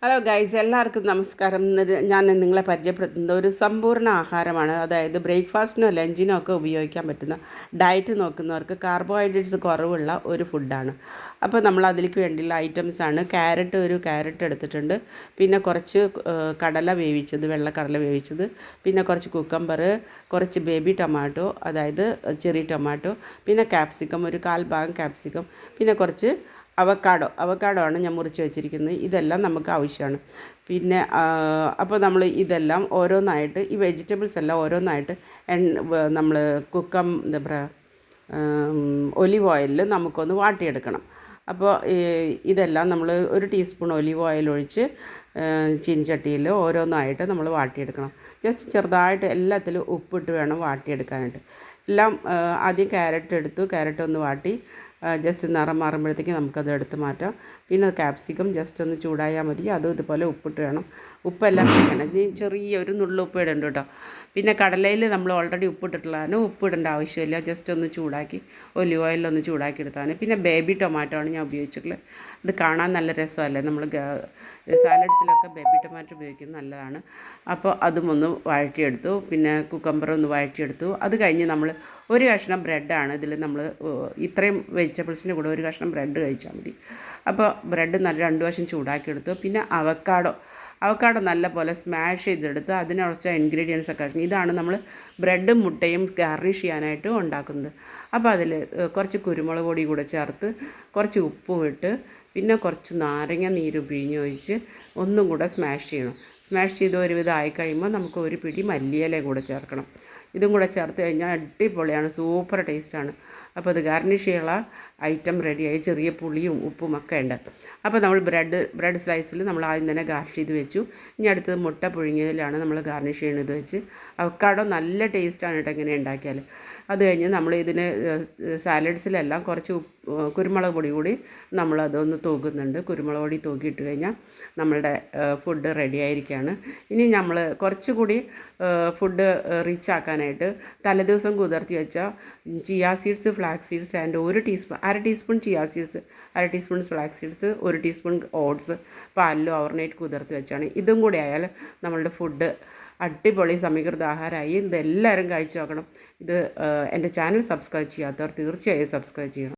Hello guys, എല്ലാവർക്കും നമസ്കാരം. ഞാൻ നിങ്ങളെ പരിചയപ്പെടുത്തുന്നത് ഒരു സമ്പൂർണ്ണ ആഹാരമാണ്. അതായത് ബ്രേക്ക്ഫാസ്റ്റിനോ ലഞ്ചിനോ ഒക്കെ ഉപയോഗിക്കാൻ പറ്റുന്ന, ഡയറ്റ് നോക്കുന്നവർക്ക് കാർബോഹൈഡ്രേറ്റ്സ് കുറവുള്ള ഒരു ഫുഡാണ്. അപ്പോൾ നമ്മൾ അതിലേക്ക് വേണ്ടിയുള്ള ഐറ്റംസാണ് ഒരു ക്യാരറ്റ് എടുത്തിട്ടുണ്ട്, പിന്നെ കുറച്ച് കടല വേവിച്ചത്, വെള്ളക്കടല വേവിച്ചത്, പിന്നെ കുറച്ച് കുക്കമ്പർ, കുറച്ച് ബേബി ടൊമാറ്റോ, അതായത് ചെറി ടൊമാറ്റോ, പിന്നെ ക്യാപ്സിക്കം, ഒരു 1/4 ഭാഗം ക്യാപ്സിക്കം, പിന്നെ കുറച്ച് അവക്കാഡോ ആണ് ഞാൻ മുറിച്ച് വെച്ചിരിക്കുന്നത്. ഇതെല്ലാം നമുക്ക് ആവശ്യമാണ്. പിന്നെ അപ്പോൾ നമ്മൾ ഇതെല്ലാം ഓരോന്നായിട്ട്, ഈ വെജിറ്റബിൾസ് എല്ലാം ഓരോന്നായിട്ട് നമ്മൾ എന്താ പറയുക, ഒലിവ് ഓയിലിൽ നമുക്കൊന്ന് വാട്ടിയെടുക്കണം. അപ്പോൾ ഇതെല്ലാം നമ്മൾ 1 ടീസ്പൂൺ ഒലിവ് ഓയിൽ ഒഴിച്ച് ചീനച്ചട്ടിയിൽ ഓരോന്നായിട്ട് നമ്മൾ വാട്ടിയെടുക്കണം. ജസ്റ്റ് ചെറുതായിട്ട് എല്ലാത്തിലും ഉപ്പിട്ട് വേണം വാട്ടിയെടുക്കാനായിട്ട്. എല്ലാം ആദ്യം ക്യാരറ്റ് ഒന്ന് വാട്ടി ജസ്റ്റ് നിറം മാറുമ്പോഴത്തേക്ക് നമുക്കത് എടുത്ത് മാറ്റാം. പിന്നെ ക്യാപ്സിക്കം ജസ്റ്റ് ഒന്ന് ചൂടായാൽ മതി. അതും ഇതുപോലെ ഉപ്പിട്ട് വേണം. ഉപ്പെല്ലാം കഴിക്കണം. ഇനി ചെറിയൊരു നുള്ളുപ്പ് ഇടണ്ട കേട്ടോ. പിന്നെ കടലയിൽ നമ്മൾ ഓൾറെഡി ഉപ്പിട്ടിട്ടുള്ളതാണ്, ഉപ്പിടേണ്ട ആവശ്യമില്ല. ജസ്റ്റ് ഒന്ന് ചൂടാക്കി ഒലിവ് ഓയിലൊന്ന് ചൂടാക്കി എടുത്താണ്. പിന്നെ ബേബി ടൊമാറ്റോ ആണ് ഞാൻ ഉപയോഗിച്ചിട്ടുള്ളത്. ഇത് കാണാൻ നല്ല രസമല്ലേ, നമ്മൾ സാലഡ്സിലൊക്കെ ബേബി ടൊമാറ്റോ ഉപയോഗിക്കുന്നത് നല്ലതാണ്. അപ്പോൾ അതും ഒന്ന് വഴറ്റിയെടുത്തു. പിന്നെ കുക്കമ്പർ ഒന്ന് വഴറ്റിയെടുത്തു. അത് കഴിഞ്ഞ് നമ്മൾ ഒരു കഷ്ണം ബ്രെഡാണ് ഇതിൽ നമ്മൾ ഇത്രയും വെജിറ്റബിൾസിൻ്റെ കൂടെ ഒരു കഷ്ണം ബ്രെഡ് കഴിച്ചാൽ മതി. അപ്പോൾ ബ്രെഡ് നല്ല 2 വശം ചൂടാക്കിയെടുത്തു. പിന്നെ അവക്കാഡോ നല്ല പോലെ സ്മാഷ് ചെയ്തെടുത്ത് അതിന് കുറച്ച് ഇൻഗ്രീഡിയൻസ് ഒക്കെ ആയിരുന്നു. ഇതാണ് നമ്മൾ ബ്രെഡും മുട്ടയും ഗാർണിഷ് ചെയ്യാനായിട്ട് ഉണ്ടാക്കുന്നത്. അപ്പോൾ അതിൽ കുറച്ച് കുരുമുളക് പൊടി കൂടെ ചേർത്ത്, കുറച്ച് ഉപ്പും ഇട്ട്, പിന്നെ കുറച്ച് നാരങ്ങ നീര് പിഴിഞ്ഞൊഴിച്ച് ഒന്നും കൂടെ സ്മാഷ് ചെയ്യണം. സ്മാഷ് ചെയ്ത് ഒരുവിധം ആയിക്കഴിയുമ്പോൾ നമുക്ക് ഒരു പിടി മല്ലിയില കൂടെ ചേർക്കണം. ഇതും കൂടെ ചേർത്ത് കഴിഞ്ഞാൽ അടിപൊളിയാണ്, സൂപ്പർ ടേസ്റ്റാണ്. അപ്പോൾ അത് ഗാർണിഷ് ചെയ്യാനുള്ള ഐറ്റം റെഡിയായി. ചെറിയ പുളിയും ഉപ്പും ഒക്കെ ഉണ്ട്. അപ്പോൾ നമ്മൾ ബ്രെഡ് സ്ലൈസിൽ നമ്മൾ ആദ്യം തന്നെ ഗാർണിഷ് ചെയ്ത് വെച്ചു. ഇനി അടുത്തത് മുട്ട പുഴുങ്ങിയതിലാണ് നമ്മൾ ഗാർണിഷ് ചെയ്യുന്നത് വെച്ച്. അവക്കാഡോ നല്ല ടേസ്റ്റാണ് കേട്ടോ ഇങ്ങനെ ഉണ്ടാക്കിയാൽ. അത് കഴിഞ്ഞ് നമ്മൾ ഇതിന് സാലഡ്സിലെല്ലാം കുറച്ച് കുരുമുളക് പൊടി കൂടി നമ്മളതൊന്ന് തൂക്കുന്നുണ്ട്. കുരുമുളക് പൊടി തൂക്കിയിട്ട് കഴിഞ്ഞാൽ നമ്മളുടെ ഫുഡ് റെഡി ആയിരിക്കുകയാണ്. ഇനി നമ്മൾ കുറച്ചുകൂടി ഫുഡ് റിച്ച് ആക്കാനായിട്ട് തലേദിവസം കുതിർത്തി വെച്ച chia seeds, flax seeds and 1 teaspoon chia seeds, 1 teaspoon flax seeds, 1 teaspoon oats പാലിലോ ഓവർനൈറ്റ് കുതിർത്തി വെച്ചാണ്. ഇതും കൂടി ആയാൽ നമ്മളുടെ ഫുഡ് അടിപൊളി സമീകൃത ആഹാരമായി. ഇതെല്ലാവരും കഴിച്ചു നോക്കണം. എൻ്റെ ചാനൽ സബ്സ്ക്രൈബ് ചെയ്യാത്തവർ തീർച്ചയായും സബ്സ്ക്രൈബ് ചെയ്യണം.